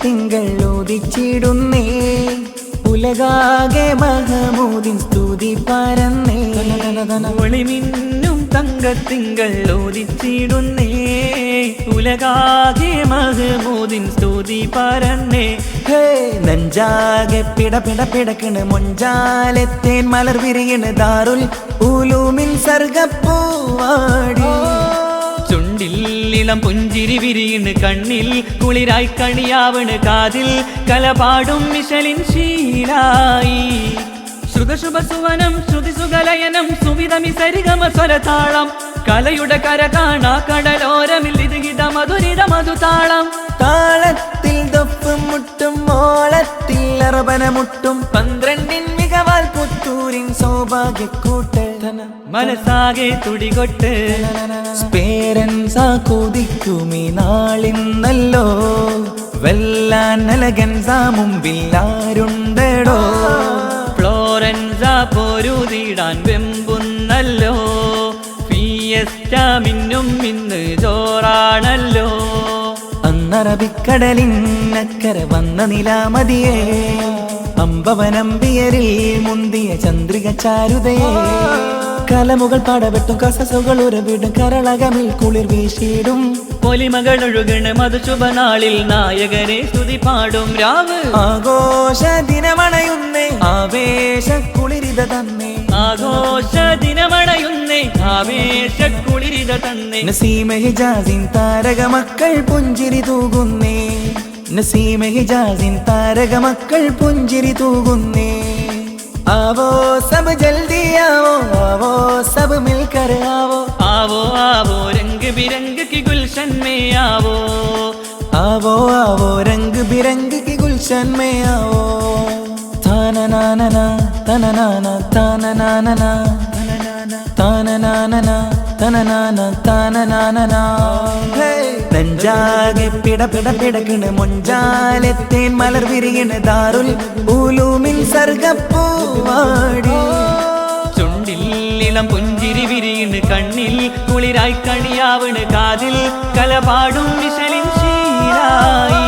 തിങ്കൾ ഓദിച്ചിടുന്നേ ഉലകാകെ മഹമൂദിൻ സ്തുതി പരന്നേ ഒളിമിന്നും തങ്കത്തിങ്കൾ ഓദിച്ചിടുന്നേ ഉലകാകെ മഹമൂദിൻ സ്തുതി പരന്നേ നെഞ്ചാകെ പിട പിട പിടക്കണ് മൊഞ്ചാലെത്തേൻ മലർ വിരിയണ് ദാറുൽ ഉലൂമിൻ സർഗപ്പൂവാടി ചുണ്ടിൽ പുഞ്ചിരി വിരിയണ് കണ്ണിൽ കുളിരായി കണിയാവണ് കാതിൽ കലപാടും മിഷലിൻ ശീലായി ശ്രുതശുഭസുവനം ശ്രുതിസുഗലയനം സുവിധമി സരിഗമ സ്വരതാളം കലയുടെ കര കാണാ കടലോരമിൽ ഇതിഹിത മധുരിത മധുതാളം താളത്തിൽ തൊപ്പ് മുട്ടും മോളത്തിൽ അറബന മുട്ടും 12 മികവാൽ പുത്തൂരിൻ സൗഭാഗ്യക്കൂട്ട് മനസ്സാകെ തുടികൊട്ട് പേരൻസാ കൊതിക്കുമീ നാളിന്നല്ലോ വെല്ലാൻ നലകൻസാ മുമ്പിൽ ആരുണ്ടടോ ഫ്ലോറൻസ പൊരുതിടാൻ വെമ്പുന്നല്ലോ ഫിയസ്റ്റ മിന്നും ഇന്ന് ജോറാണല്ലോ അന്നറബിക്കടലിനക്കര വന്ന നിലാമതിയേ അമ്പവനമ്പിയരിൽ മുന്തിയ ചന്ദ്രിക ചാരുതയേ കലമുകൾ പടവെട്ടും കസസുകൾ ഉരവിടും കരളകമിൽ കുളിർ വീശിടും പൊലിമകൾ ഒഴുകണ് മധുശുഭനാളിൽ നായകനെ സ്തുതി പാടും രാവ് ആഘോഷ ദിനമണയുന്നേ ആവേശ കുളിരിത തന്നെ ആഘോഷ ദിനമണയുന്നേ ആവേശ കുളിരിത തന്നെ നസീമ ഹിജാസിൻ താരക മക്കൾ പുഞ്ചിരി തൂകുന്നേ നസീമ ഹിജാസിൻ താരക മക്കൾ പുഞ്ചിരി തൂകുന്നേ आवो सब जल्दी आवो सब मिलकर आवो आवो आवो रंग बिरंग की गुलशन में आवो आवो आवो रंग बिरंग की गुलशन में आओ ताना नाना ना ताना नाना ताना नाना ना ताना नाना ना ताना नाना ताना नाना ना നെഞ്ചാകെ പിട പിട പിടക്കണ് മൊഞ്ചാലെത്തേൻ മലർ വിരിയണ് ദാറുൽ ഉലൂമിൻ സർഗപ്പൂവാടി ചുണ്ടിൽ പുഞ്ചിരി വിരിയണ് കണ്ണിൽ കുളിരായി കണിയാവണ് കാതിൽ കലപാടും മിഷലിൻ ശീലായി